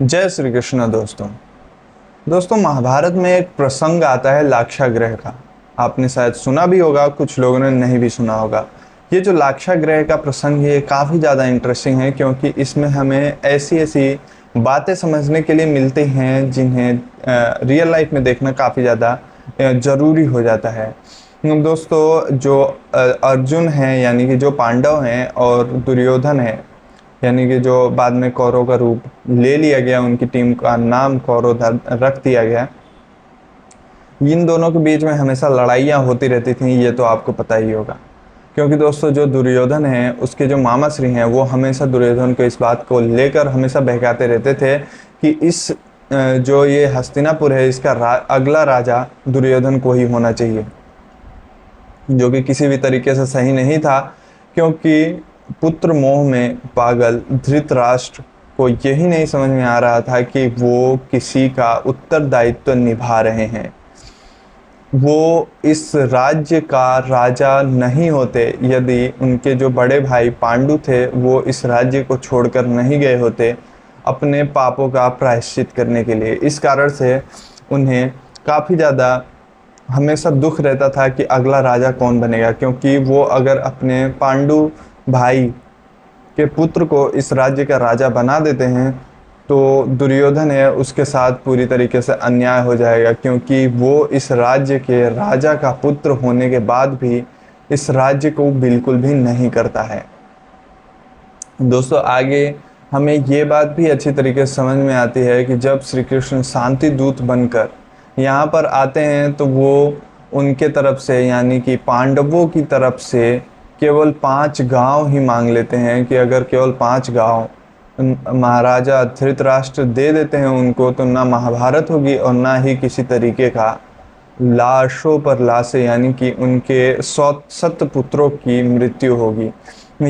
जय श्री कृष्ण दोस्तों महाभारत में एक प्रसंग आता है लाक्षागृह का। आपने शायद सुना भी होगा, कुछ लोगों ने नहीं भी सुना होगा। ये जो लाक्षागृह का प्रसंग है काफ़ी ज़्यादा इंटरेस्टिंग है, क्योंकि इसमें हमें ऐसी ऐसी बातें समझने के लिए मिलती हैं जिन्हें रियल लाइफ में देखना काफ़ी ज़्यादा ज़रूरी हो जाता है। दोस्तों जो अर्जुन हैं यानी कि जो पांडव हैं और दुर्योधन है यानी कि जो बाद में कौरव का रूप ले लिया गया, उनकी टीम का नाम कौरव रख दिया गया, इन दोनों के बीच में हमेशा लड़ाइयाँ होती रहती थीं। ये तो आपको पता ही होगा, क्योंकि दोस्तों जो दुर्योधन है उसके जो मामा श्री हैं वो हमेशा दुर्योधन को इस बात को लेकर हमेशा बहकाते रहते थे कि इस जो ये हस्तिनापुर है इसका अगला राजा दुर्योधन को ही होना चाहिए, जो कि किसी भी तरीके से सही नहीं था। क्योंकि पुत्र मोह में पागल धृतराष्ट्र को यही नहीं समझ में आ रहा था कि वो किसी का उत्तरदायित्व निभा रहे हैं। वो इस राज्य का राजा नहीं होते यदि उनके जो बड़े भाई पांडु थे वो इस राज्य को छोड़कर नहीं गए होते अपने पापों का प्रायश्चित करने के लिए। इस कारण से उन्हें काफ़ी ज़्यादा हमेशा दुख रहता था कि अगला राजा कौन बनेगा, क्योंकि वो अगर अपने पांडु भाई के पुत्र को इस राज्य का राजा बना देते हैं तो दुर्योधन है उसके साथ पूरी तरीके से अन्याय हो जाएगा, क्योंकि वो इस राज्य के राजा का पुत्र होने के बाद भी इस राज्य को बिल्कुल भी नहीं करता है। दोस्तों आगे हमें ये बात भी अच्छी तरीके से समझ में आती है कि जब श्री कृष्ण शांति दूत बनकर यहाँ पर आते हैं तो वो उनके तरफ से यानी कि पांडवों की तरफ से केवल 5 गांव ही मांग लेते हैं कि अगर केवल 5 गांव महाराजा धृतराष्ट्र दे देते हैं उनको तो ना महाभारत होगी और ना ही किसी तरीके का लाशों पर लाशें यानी कि उनके 100 पुत्रों की मृत्यु होगी।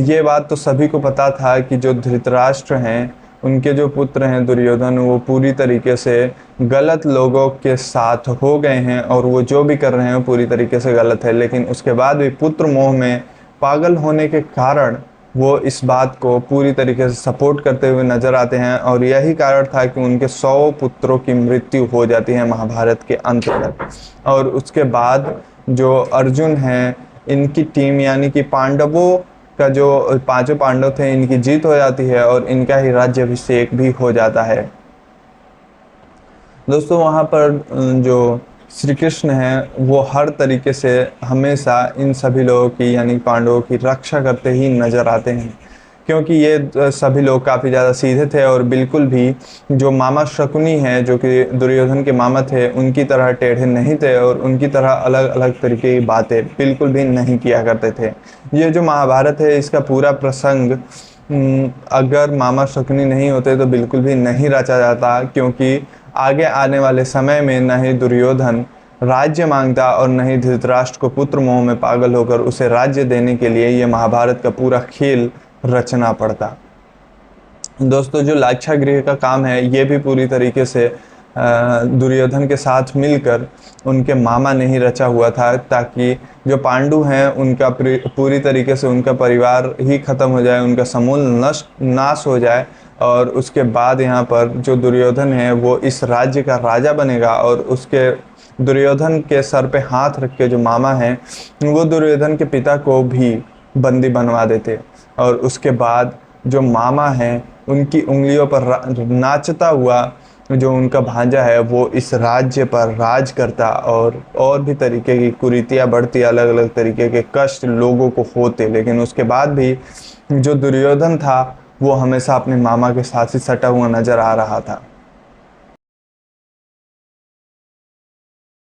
ये बात तो सभी को पता था कि जो धृतराष्ट्र हैं उनके जो पुत्र हैं दुर्योधन वो पूरी तरीके से गलत लोगों के साथ हो गए हैं और वो जो भी कर रहे हैं पूरी तरीके से गलत है। लेकिन उसके बाद भी पुत्र मोह में पागल होने के कारण वो इस बात को पूरी तरीके से सपोर्ट करते हुए नजर आते हैं और यही कारण था कि उनके 100 पुत्रों की मृत्यु हो जाती है महाभारत के अंत तक। और उसके बाद जो अर्जुन हैं इनकी टीम यानी कि पांडवों का जो 5 पांडव थे इनकी जीत हो जाती है और इनका ही राज्याभिषेक भी हो जाता है। दोस्तों वहाँ पर जो श्री कृष्ण हैं वो हर तरीके से हमेशा इन सभी लोगों की यानी पांडवों की रक्षा करते ही नज़र आते हैं, क्योंकि ये सभी लोग काफ़ी ज़्यादा सीधे थे और बिल्कुल भी जो मामा शकुनी हैं जो कि दुर्योधन के मामा थे उनकी तरह टेढ़े नहीं थे और उनकी तरह अलग अलग तरीके की बातें बिल्कुल भी नहीं किया करते थे। ये जो महाभारत है इसका पूरा प्रसंग अगर मामा शकुनी नहीं होते तो बिल्कुल भी नहीं रचा जाता, क्योंकि आगे आने वाले समय में न ही दुर्योधन राज्य मांगता और न ही धृतराष्ट्र को पुत्र मोह में पागल होकर उसे राज्य देने के लिए ये महाभारत का पूरा खेल रचना पड़ता। दोस्तों जो लाक्षागृह का काम है ये भी पूरी तरीके से दुर्योधन के साथ मिलकर उनके मामा ने ही रचा हुआ था, ताकि जो पांडु हैं उनका पूरी तरीके से उनका परिवार ही खत्म हो जाए, उनका समूल नाश हो जाए और उसके बाद यहाँ पर जो दुर्योधन है वो इस राज्य का राजा बनेगा। और उसके दुर्योधन के सर पे हाथ रख के जो मामा हैं वो दुर्योधन के पिता को भी बंदी बनवा देते और उसके बाद जो मामा हैं उनकी उंगलियों पर नाचता हुआ जो उनका भांजा है वो इस राज्य पर राज करता और भी तरीके की कुरीतियाँ बढ़ती, अलग अलग तरीके के कष्ट लोगों को होते। लेकिन उसके बाद भी जो दुर्योधन था वो हमेशा अपने मामा के साथ ही सटा हुआ नजर आ रहा था।